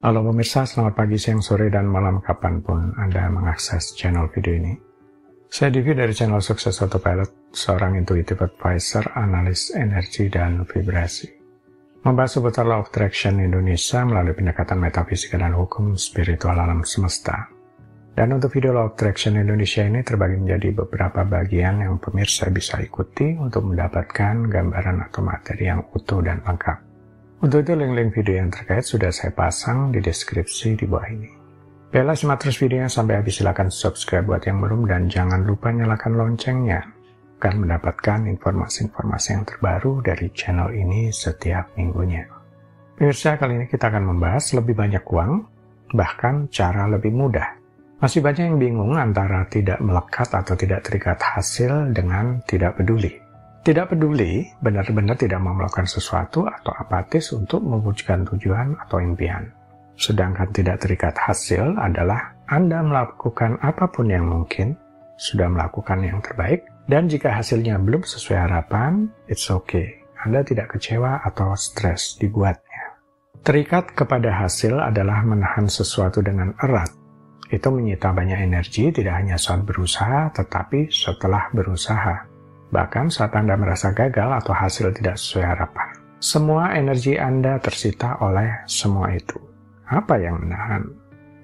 Halo pemirsa, selamat pagi, siang, sore, dan malam kapanpun Anda mengakses channel video ini. Saya Divi dari channel Sukses Autopilot, seorang intuitive advisor, analis energi dan vibrasi. Membahas seputar Law of Attraction Indonesia melalui pendekatan metafisika dan hukum spiritual alam semesta. Dan untuk video Law of Attraction Indonesia ini terbagi menjadi beberapa bagian yang pemirsa bisa ikuti untuk mendapatkan gambaran atau materi yang utuh dan lengkap. Untuk itu link-link video yang terkait sudah saya pasang di deskripsi di bawah ini. Baiklah, simak terus videonya sampai habis. Silakan subscribe buat yang belum dan jangan lupa nyalakan loncengnya akan mendapatkan informasi-informasi yang terbaru dari channel ini setiap minggunya. Pemirsa, kali ini kita akan membahas lebih banyak uang, bahkan cara lebih mudah. Masih banyak yang bingung antara tidak melekat atau tidak terikat hasil dengan tidak peduli. Tidak peduli, benar-benar tidak mau melakukan sesuatu atau apatis untuk mewujudkan tujuan atau impian. Sedangkan tidak terikat hasil adalah Anda melakukan apapun yang mungkin, sudah melakukan yang terbaik, dan jika hasilnya belum sesuai harapan, it's okay. Anda tidak kecewa atau stres dibuatnya. Terikat kepada hasil adalah menahan sesuatu dengan erat. Itu menyita banyak energi, tidak hanya saat berusaha, tetapi setelah berusaha. Bahkan saat Anda merasa gagal atau hasil tidak sesuai harapan. Semua energi Anda tersita oleh semua itu. Apa yang menahan?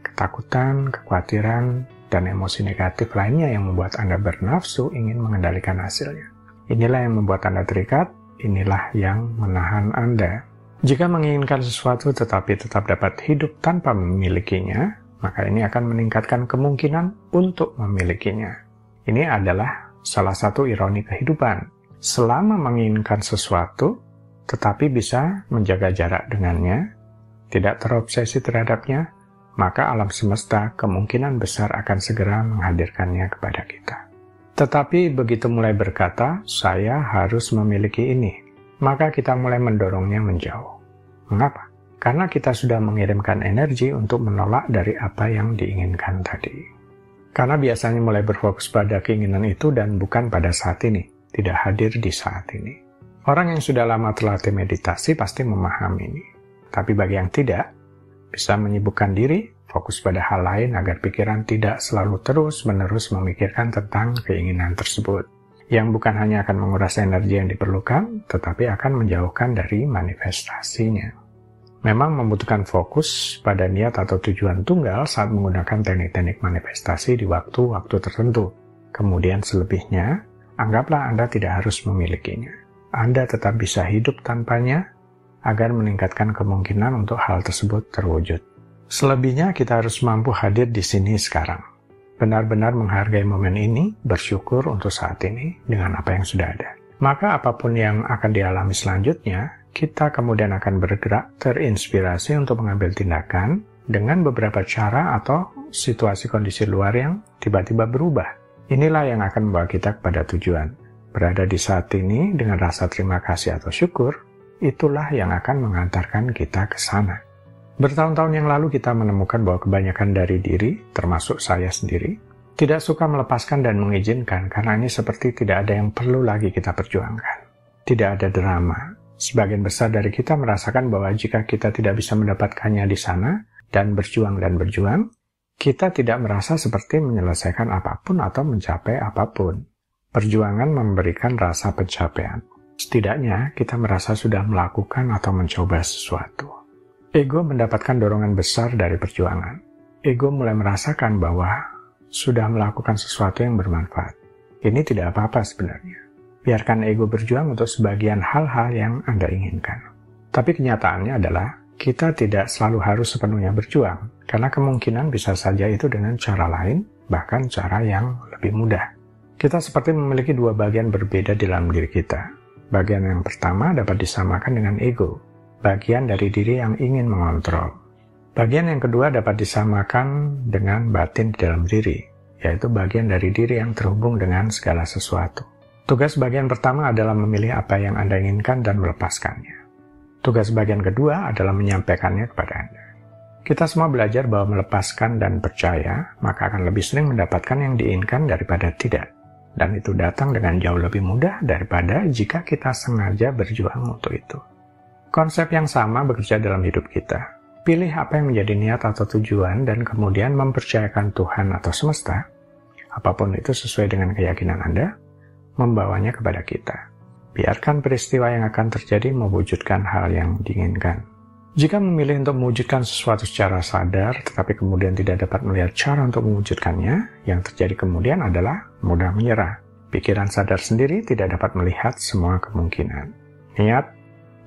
Ketakutan, kekhawatiran, dan emosi negatif lainnya yang membuat Anda bernafsu ingin mengendalikan hasilnya. Inilah yang membuat Anda terikat, inilah yang menahan Anda. Jika menginginkan sesuatu tetapi tetap dapat hidup tanpa memilikinya, maka ini akan meningkatkan kemungkinan untuk memilikinya. Ini adalah salah satu ironi kehidupan. Selama menginginkan sesuatu, tetapi bisa menjaga jarak dengannya, tidak terobsesi terhadapnya, maka alam semesta kemungkinan besar akan segera menghadirkannya kepada kita. Tetapi begitu mulai berkata, saya harus memiliki ini, maka kita mulai mendorongnya menjauh. Mengapa? Karena kita sudah mengirimkan energi untuk menolak dari apa yang diinginkan tadi. Karena biasanya mulai berfokus pada keinginan itu dan bukan pada saat ini, tidak hadir di saat ini. Orang yang sudah lama terlatih meditasi pasti memahami ini. Tapi bagi yang tidak, bisa menyibukkan diri, fokus pada hal lain agar pikiran tidak selalu terus-menerus memikirkan tentang keinginan tersebut. Yang bukan hanya akan menguras energi yang diperlukan, tetapi akan menjauhkan dari manifestasinya. Memang membutuhkan fokus pada niat atau tujuan tunggal saat menggunakan teknik-teknik manifestasi di waktu-waktu tertentu. Kemudian selebihnya, anggaplah Anda tidak harus memilikinya. Anda tetap bisa hidup tanpanya agar meningkatkan kemungkinan untuk hal tersebut terwujud. Selebihnya kita harus mampu hadir di sini sekarang. Benar-benar menghargai momen ini, bersyukur untuk saat ini dengan apa yang sudah ada. Maka apapun yang akan dialami selanjutnya, kita kemudian akan bergerak terinspirasi untuk mengambil tindakan dengan beberapa cara atau situasi kondisi luar yang tiba-tiba berubah. Inilah yang akan membawa kita kepada tujuan. Berada di saat ini dengan rasa terima kasih atau syukur, itulah yang akan mengantarkan kita ke sana. Bertahun-tahun yang lalu kita menemukan bahwa kebanyakan dari diri, termasuk saya sendiri, tidak suka melepaskan dan mengizinkan karena ini seperti tidak ada yang perlu lagi kita perjuangkan. Tidak ada drama. Sebagian besar dari kita merasakan bahwa jika kita tidak bisa mendapatkannya di sana dan berjuang, kita tidak merasa seperti menyelesaikan apapun atau mencapai apapun. Perjuangan memberikan rasa pencapaian. Setidaknya kita merasa sudah melakukan atau mencoba sesuatu. Ego mendapatkan dorongan besar dari perjuangan. Ego mulai merasakan bahwa sudah melakukan sesuatu yang bermanfaat. Ini tidak apa-apa sebenarnya. Biarkan ego berjuang untuk sebagian hal-hal yang Anda inginkan. Tapi kenyataannya adalah kita tidak selalu harus sepenuhnya berjuang, karena kemungkinan bisa saja itu dengan cara lain, bahkan cara yang lebih mudah. Kita seperti memiliki dua bagian berbeda di dalam diri kita. Bagian yang pertama dapat disamakan dengan ego, bagian dari diri yang ingin mengontrol. Bagian yang kedua dapat disamakan dengan batin di dalam diri, yaitu bagian dari diri yang terhubung dengan segala sesuatu. Tugas bagian pertama adalah memilih apa yang Anda inginkan dan melepaskannya. Tugas bagian kedua adalah menyampaikannya kepada Anda. Kita semua belajar bahwa melepaskan dan percaya, maka akan lebih sering mendapatkan yang diinginkan daripada tidak. Dan itu datang dengan jauh lebih mudah daripada jika kita sengaja berjuang untuk itu. Konsep yang sama bekerja dalam hidup kita. Pilih apa yang menjadi niat atau tujuan dan kemudian mempercayakan Tuhan atau semesta, apapun itu sesuai dengan keyakinan Anda, membawanya kepada kita. Biarkan peristiwa yang akan terjadi mewujudkan hal yang diinginkan. Jika memilih untuk mewujudkan sesuatu secara sadar, tetapi kemudian tidak dapat melihat cara untuk mewujudkannya, yang terjadi kemudian adalah mudah menyerah. Pikiran sadar sendiri tidak dapat melihat semua kemungkinan. Niat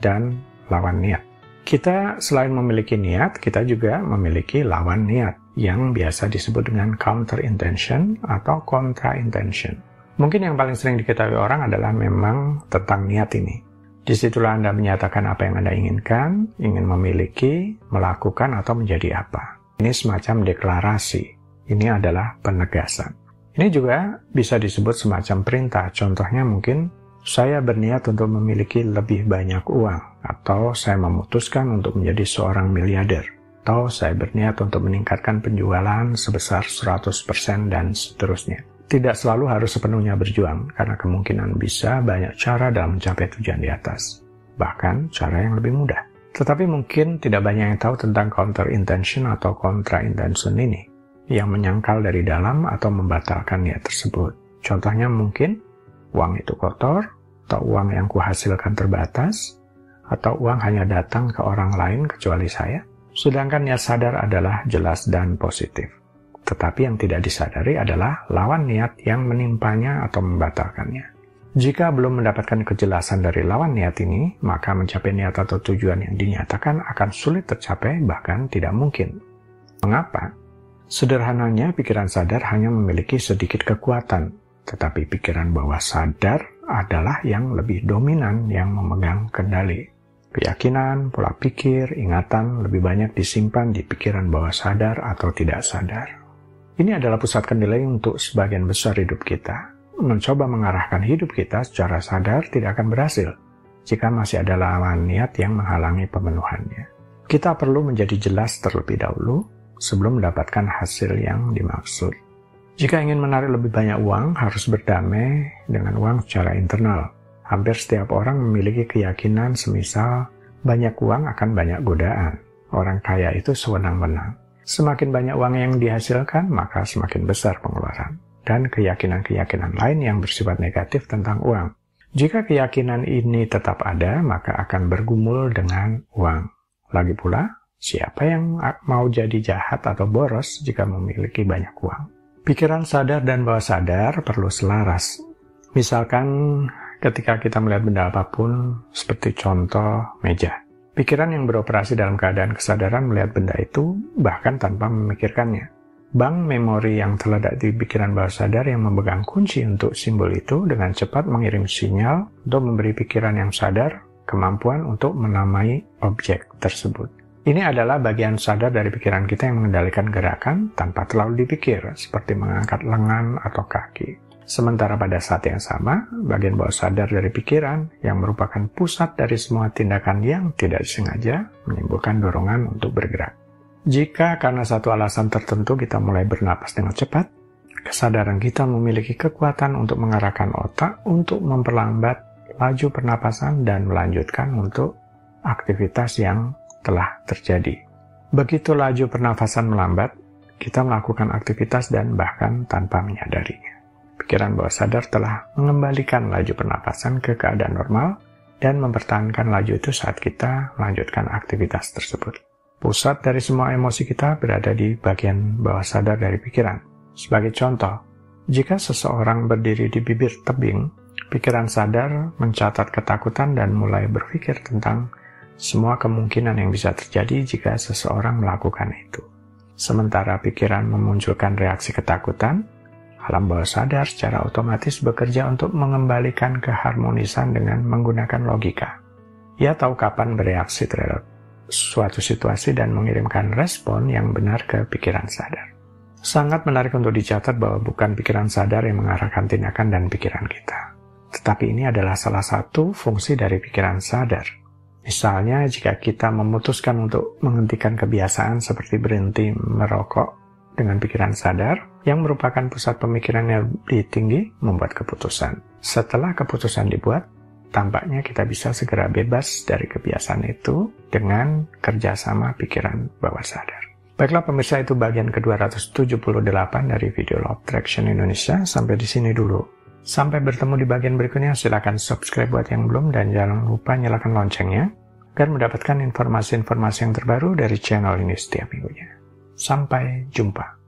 dan lawan niat. Kita selain memiliki niat, kita juga memiliki lawan niat, yang biasa disebut dengan counter intention atau kontra intention. Mungkin yang paling sering diketahui orang adalah memang tentang niat ini. Disitulah Anda menyatakan apa yang Anda inginkan, ingin memiliki, melakukan, atau menjadi apa. Ini semacam deklarasi. Ini adalah penegasan. Ini juga bisa disebut semacam perintah. Contohnya mungkin, saya berniat untuk memiliki lebih banyak uang, atau saya memutuskan untuk menjadi seorang miliarder, atau saya berniat untuk meningkatkan penjualan sebesar 100% dan seterusnya. Tidak selalu harus sepenuhnya berjuang, karena kemungkinan bisa banyak cara dalam mencapai tujuan di atas. Bahkan cara yang lebih mudah. Tetapi mungkin tidak banyak yang tahu tentang counter intention atau kontra intention ini, yang menyangkal dari dalam atau membatalkan niat tersebut. Contohnya mungkin, uang itu kotor, atau uang yang kuhasilkan terbatas, atau uang hanya datang ke orang lain kecuali saya. Sedangkan niat sadar adalah jelas dan positif. Tetapi yang tidak disadari adalah lawan niat yang menimpanya atau membatalkannya. Jika belum mendapatkan kejelasan dari lawan niat ini, maka mencapai niat atau tujuan yang dinyatakan akan sulit tercapai, bahkan tidak mungkin. Mengapa? Sederhananya, pikiran sadar hanya memiliki sedikit kekuatan, tetapi pikiran bawah sadar adalah yang lebih dominan yang memegang kendali. Keyakinan, pola pikir, ingatan lebih banyak disimpan di pikiran bawah sadar atau tidak sadar. Ini adalah pusat kendali untuk sebagian besar hidup kita. Mencoba mengarahkan hidup kita secara sadar tidak akan berhasil jika masih ada lawan niat yang menghalangi pemenuhannya. Kita perlu menjadi jelas terlebih dahulu sebelum mendapatkan hasil yang dimaksud. Jika ingin menarik lebih banyak uang, harus berdamai dengan uang secara internal. Hampir setiap orang memiliki keyakinan semisal banyak uang akan banyak godaan. Orang kaya itu sewenang-wenang. Semakin banyak uang yang dihasilkan, maka semakin besar pengeluaran. Dan keyakinan-keyakinan lain yang bersifat negatif tentang uang. Jika keyakinan ini tetap ada, maka akan bergumul dengan uang. Lagi pula, siapa yang mau jadi jahat atau boros jika memiliki banyak uang? Pikiran sadar dan bawah sadar perlu selaras. Misalkan ketika kita melihat benda apapun, seperti contoh meja. Pikiran yang beroperasi dalam keadaan kesadaran melihat benda itu, bahkan tanpa memikirkannya. Bank memori yang terletak di pikiran bawah sadar yang memegang kunci untuk simbol itu dengan cepat mengirim sinyal untuk memberi pikiran yang sadar kemampuan untuk menamai objek tersebut. Ini adalah bagian sadar dari pikiran kita yang mengendalikan gerakan tanpa terlalu dipikir, seperti mengangkat lengan atau kaki. Sementara pada saat yang sama, bagian bawah sadar dari pikiran yang merupakan pusat dari semua tindakan yang tidak disengaja menimbulkan dorongan untuk bergerak. Jika karena satu alasan tertentu kita mulai bernapas dengan cepat, kesadaran kita memiliki kekuatan untuk mengarahkan otak untuk memperlambat laju pernapasan dan melanjutkan untuk aktivitas yang telah terjadi. Begitu laju pernafasan melambat, kita melakukan aktivitas dan bahkan tanpa menyadarinya. Pikiran bawah sadar telah mengembalikan laju pernapasan ke keadaan normal dan mempertahankan laju itu saat kita melanjutkan aktivitas tersebut. Pusat dari semua emosi kita berada di bagian bawah sadar dari pikiran. Sebagai contoh, jika seseorang berdiri di bibir tebing, pikiran sadar mencatat ketakutan dan mulai berpikir tentang semua kemungkinan yang bisa terjadi jika seseorang melakukan itu. Sementara pikiran memunculkan reaksi ketakutan, alam bawah sadar secara otomatis bekerja untuk mengembalikan keharmonisan dengan menggunakan logika. Ia tahu kapan bereaksi terhadap suatu situasi dan mengirimkan respon yang benar ke pikiran sadar. Sangat menarik untuk dicatat bahwa bukan pikiran sadar yang mengarahkan tindakan dan pikiran kita. Tetapi ini adalah salah satu fungsi dari pikiran sadar. Misalnya, jika kita memutuskan untuk menghentikan kebiasaan seperti berhenti merokok dengan pikiran sadar, yang merupakan pusat pemikiran yang lebih tinggi, membuat keputusan. Setelah keputusan dibuat, tampaknya kita bisa segera bebas dari kebiasaan itu dengan kerjasama pikiran bawah sadar. Baiklah pemirsa, itu bagian ke-278 dari video Law of Attraction Indonesia. Sampai di sini dulu. Sampai bertemu di bagian berikutnya. Silakan subscribe buat yang belum dan jangan lupa nyalakan loncengnya agar mendapatkan informasi-informasi yang terbaru dari channel ini setiap minggunya. Sampai jumpa.